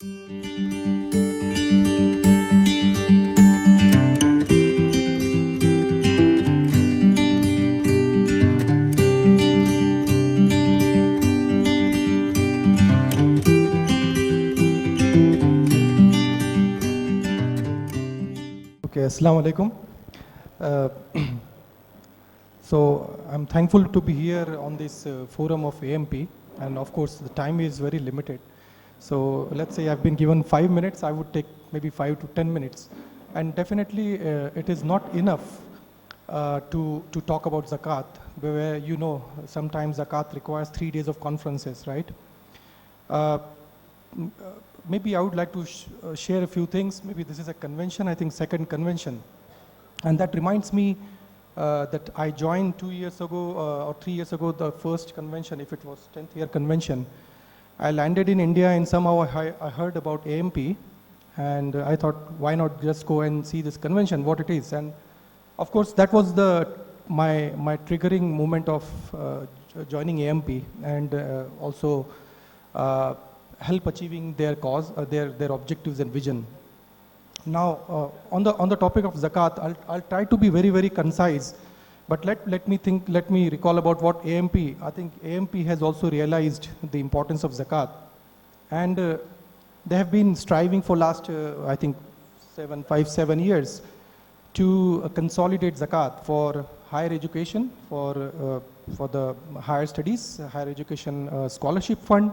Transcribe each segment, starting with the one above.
Okay, Assalamu alaikum. Uh, so I'm thankful to be here on this forum of AMP, and of course the time is very limited. So let's say I've been given 5 minutes, I would take maybe 5 to 10 minutes. And definitely it is not enough to talk about zakat, where sometimes zakat requires 3 days of conferences, right? Maybe I would like to share a few things. Maybe this is a convention, I think second convention. And that reminds me that I joined 2 years ago or 3 years ago, the first convention, if it was 10th year convention. I landed in India and somehow I heard about AMP, and I thought, why not just go and see this convention, what it is. And of course, that was my triggering moment of joining AMP, and also help achieving their cause, their objectives and vision. Now, on the topic of zakat, I'll try to be very, very concise, but let me recall about what AMP, I think AMP has also realized the importance of zakat. And they have been striving for last, I think, 7 years to consolidate zakat for higher education, for the higher studies, higher education scholarship fund,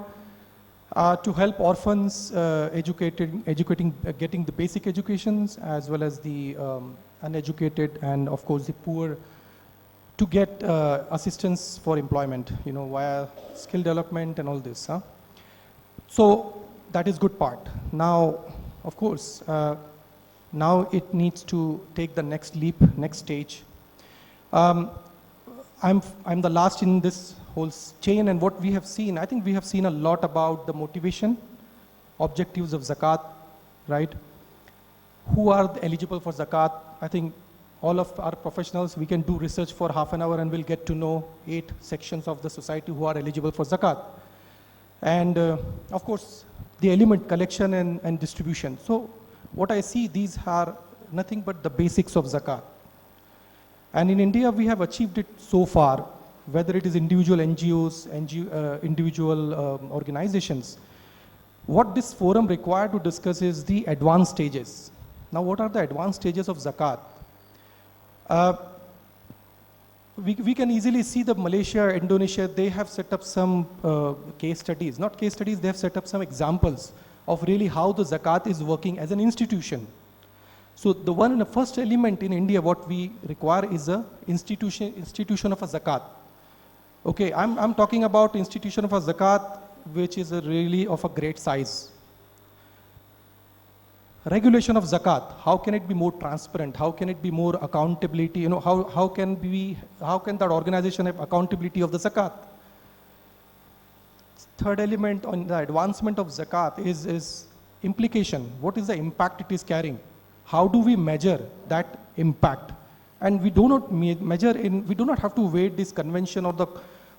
to help orphans getting the basic educations, as well as the uneducated and of course the poor, to get assistance for employment, via skill development and all this. So that is good part. Now, of course, now it needs to take the next leap, next stage. I'm the last in this whole chain, and what we have seen, I think we have seen a lot about the motivation, objectives of zakat, right? Who are eligible for zakat? I think all of our professionals, we can do research for half an hour and we'll get to know 8 sections of the society who are eligible for zakat. And of course, the element collection and distribution. So what I see, these are nothing but the basics of zakat. And in India, we have achieved it so far, whether it is individual NGOs, individual organizations. What this forum required to discuss is the advanced stages. Now, what are the advanced stages of zakat? We can easily see that Malaysia, Indonesia, they have set up some case studies. Not case studies, they have set up some examples of really how the zakat is working as an institution. So the first element in India, what we require is a institution of a zakat. Okay, I'm talking about institution of a zakat, which is really of a great size. Regulation of zakat, how can it be more transparent? How can it be more accountability? How can that organization have accountability of the zakat? Third element on the advancement of zakat is implication. What is the impact it is carrying? How do we measure that impact? And we do not we do not have to wait this convention or the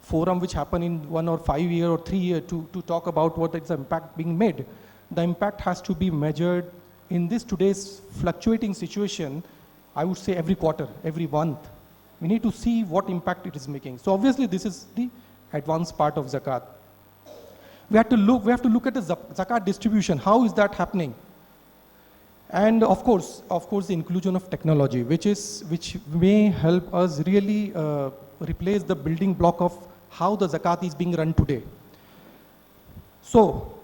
forum which happen in 1 or 5 year or 3 year to talk about what is the impact being made. The impact has to be measured in this today's fluctuating situation, I would say every quarter, every month. We need to see what impact it is making. So obviously this is the advanced part of zakat. We have to look at the zakat distribution. How is that happening? And of course, the inclusion of technology, which may help us really replace the building block of how the zakat is being run today. So,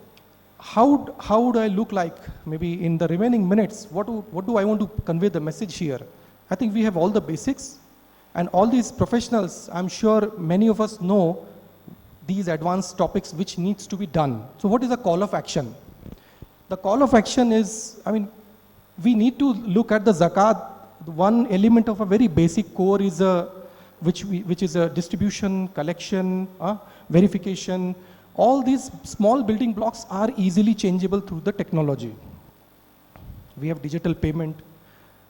how would I look like? Maybe in the remaining minutes, what do I want to convey the message here? I think we have all the basics, and all these professionals, I'm sure many of us know these advanced topics which needs to be done. So what is the call of action? The call of action is, we need to look at the zakat. One element of a very basic core is which is a distribution, collection, verification. All these small building blocks are easily changeable through the technology. We have digital payment.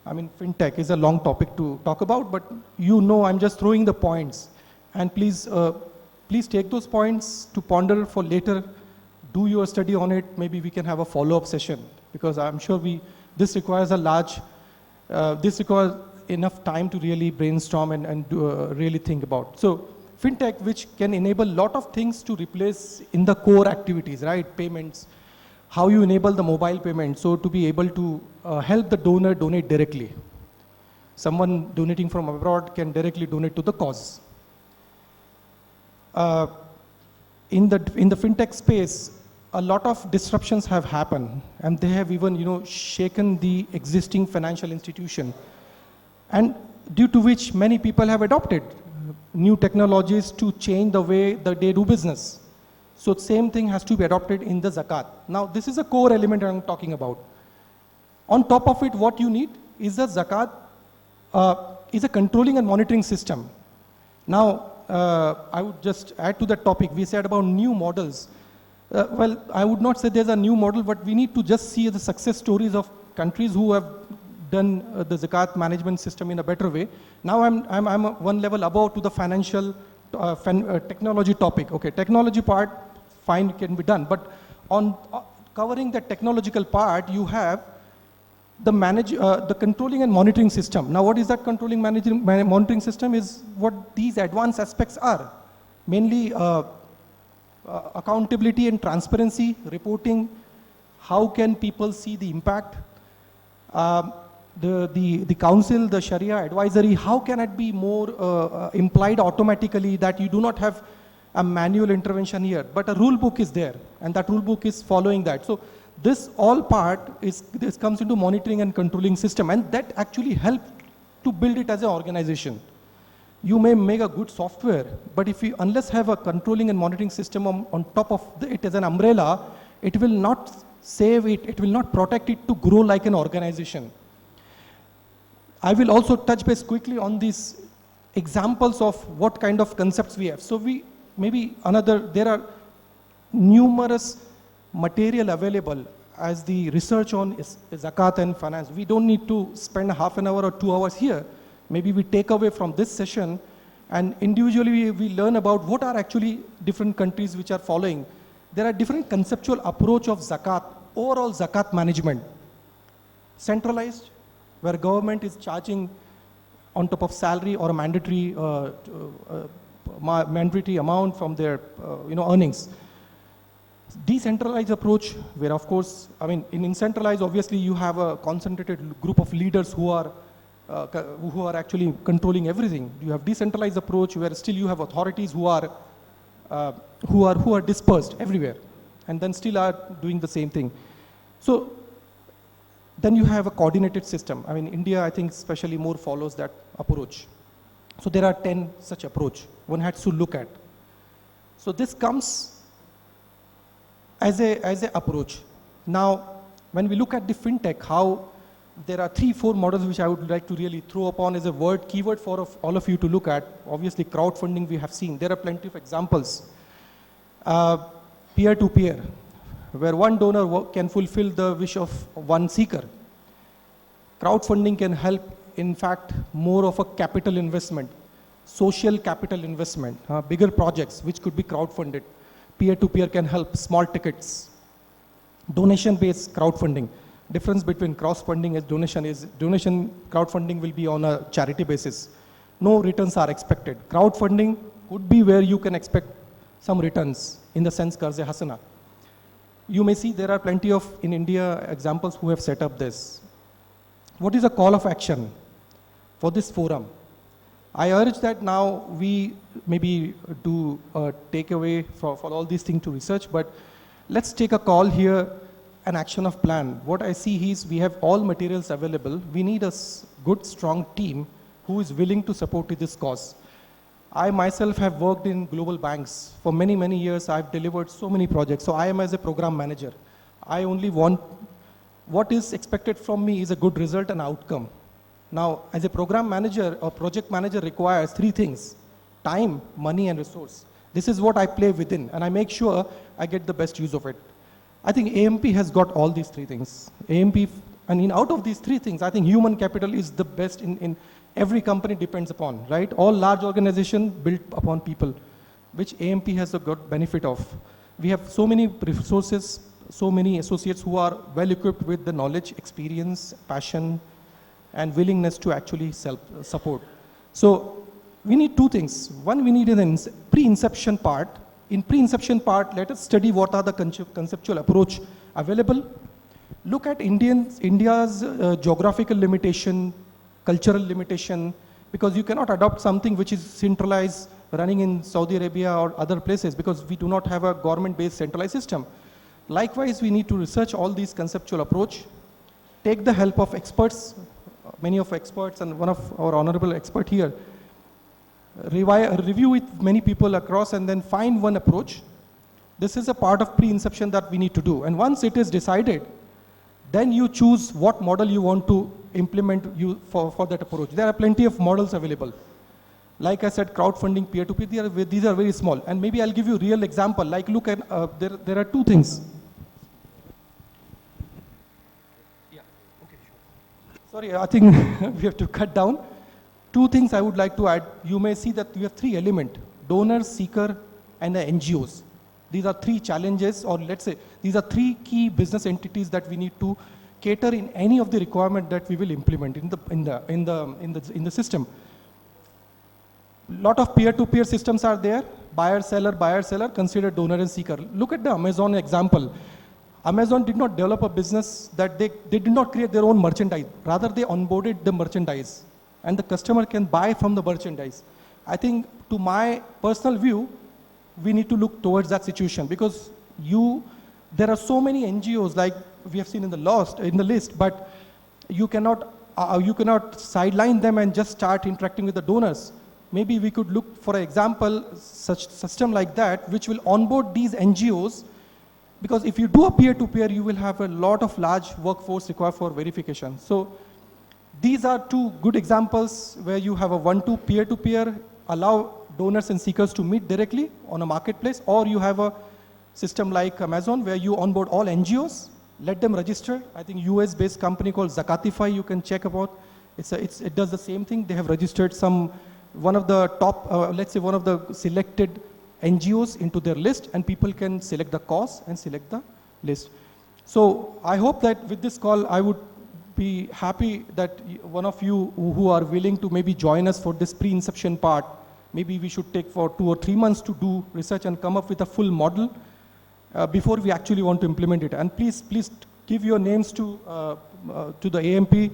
Fintech is a long topic to talk about, but I'm just throwing the points. And please take those points to ponder for later do your study on it. Maybe we can have a follow-up session, because I'm sure this requires this requires enough time to really brainstorm and really think about. So fintech, which can enable a lot of things to replace in the core activities, right? Payments, how you enable the mobile payment, so to be able to help the donor donate directly. Someone donating from abroad can directly donate to the cause. In the fintech space, a lot of disruptions have happened, and they have even shaken the existing financial institution, and due to which many people have adopted new technologies to change the way that they do business. So same thing has to be adopted in the zakat. Now this is a core element I'm talking about. On top of it, what you need is the zakat is a controlling and monitoring system. Now I would just add to that topic. We said about new models. Well, I would not say there's a new model, but we need to just see the success stories of countries who have done the zakat management system in a better way. Now I'm one level above to the financial technology topic. Okay, technology part, fine, can be done. But on covering the technological part, you have the controlling and monitoring system. Now what is that controlling monitoring system is what these advanced aspects are. Mainly accountability and transparency, reporting, how can people see the impact, the council, the Sharia advisory, how can it be more implied automatically that you do not have a manual intervention here, but a rule book is there, and that rule book is following that. So this all part this comes into monitoring and controlling system, and that actually helps to build it as an organization. You may make a good software, but if you unless have a controlling and monitoring system on top of it as an umbrella, it will not save it, it will not protect it to grow like an organization. I will also touch base quickly on these examples of what kind of concepts we have. So there are numerous material available as the research on zakat and finance. We don't need to spend half an hour or 2 hours here. Maybe we take away from this session, and individually we learn about what are actually different countries which are following. There are different conceptual approach of zakat, overall zakat management. Centralized, where government is charging on top of salary or a mandatory amount from their earnings. Decentralized approach, where of course, in centralized, obviously you have a concentrated group of leaders who are actually controlling everything. You have decentralized approach where still you have authorities who are dispersed everywhere, and then still are doing the same thing. So then you have a coordinated system. India, I think, especially more follows that approach. So there are 10 such approach one has to look at. So this comes as a approach. Now, when we look at the fintech, how there are 3-4 models which I would like to really throw upon as a keyword for all of you to look at. Obviously, crowdfunding we have seen. There are plenty of examples. Peer-to-peer, where one donor can fulfill the wish of one seeker. Crowdfunding can help, in fact, more of a capital investment, social capital investment, bigger projects which could be crowdfunded. Peer-to-peer can help small tickets. Donation-based crowdfunding. Difference between crowdfunding and donation crowdfunding will be on a charity basis. No returns are expected. Crowdfunding could be where you can expect some returns, in the sense Qarz-e Hasana. You may see there are plenty of, in India, examples who have set up this. What is a call of action for this forum? I urge that now we maybe do a takeaway for all these things to research, but let's take a call here, an action of plan. What I see is we have all materials available. We need a good, strong team who is willing to support this cause. I myself have worked in global banks. For many, many years, I've delivered so many projects. So I am as a program manager. I only want, what is expected from me is a good result and outcome. Now, as a program manager or project manager requires 3 things: time, money, and resource. This is what I play within, and I make sure I get the best use of it. I think AMP has got all these 3 things. AMP, out of these 3 things, I think human capital is the best in every company depends upon, right? All large organizations built upon people, which AMP has a good benefit of. We have so many resources, so many associates who are well equipped with the knowledge, experience, passion, and willingness to actually support. So we need two things. One, we need an pre-inception part. In pre-inception part, let us study what are the conceptual approach available. Look at India's geographical limitation, cultural limitation, because you cannot adopt something which is centralized running in Saudi Arabia or other places because we do not have a government-based centralized system. Likewise, we need to research all these conceptual approach, take the help of experts, many of experts and one of our honorable expert here, review with many people across and then find one approach. This is a part of pre-inception that we need to do. And once it is decided, then you choose what model you want to implement for that approach. There are plenty of models available. Like I said, crowdfunding, peer-to-peer, these are very small. And maybe I'll give you a real example. Like look at, there are two things. Yeah, okay, sure. Sorry, I think we have to cut down. Two things I would like to add. You may see that you have three elements: donor, seeker, and the NGOs. These are three challenges, or let's say, these are three key business entities that we need to cater in any of the requirement that we will implement in the system. Lot of peer-to-peer systems are there. Buyer, seller, consider donor and seeker. Look at the Amazon example. Amazon did not develop a business that they did not create their own merchandise. Rather, they onboarded the merchandise. And the customer can buy from the merchandise. I think, to my personal view, we need to look towards that situation because there are so many NGOs like we have seen in the list, but you cannot sideline them and just start interacting with the donors. Maybe we could look for an example, such system like that, which will onboard these NGOs, because if you do a peer-to-peer, you will have a lot of large workforce required for verification. So these are two good examples where you have a one-to peer-to-peer, allow donors and seekers to meet directly on a marketplace, or you have a system like Amazon where you onboard all NGOs, let them register. I think US-based company called Zakatify you can check about. It does the same thing. They have registered one of the top, let's say one of the selected NGOs into their list, and people can select the cause and select the list. So I hope that with this call, I would be happy that one of you who are willing to maybe join us for this pre-inception part, maybe we should take for 2 or 3 months to do research and come up with a full model before we actually want to implement it. And please give your names to the AMP,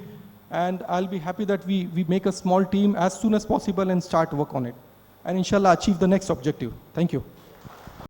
and I'll be happy that we make a small team as soon as possible and start work on it. And inshallah achieve the next objective. Thank you.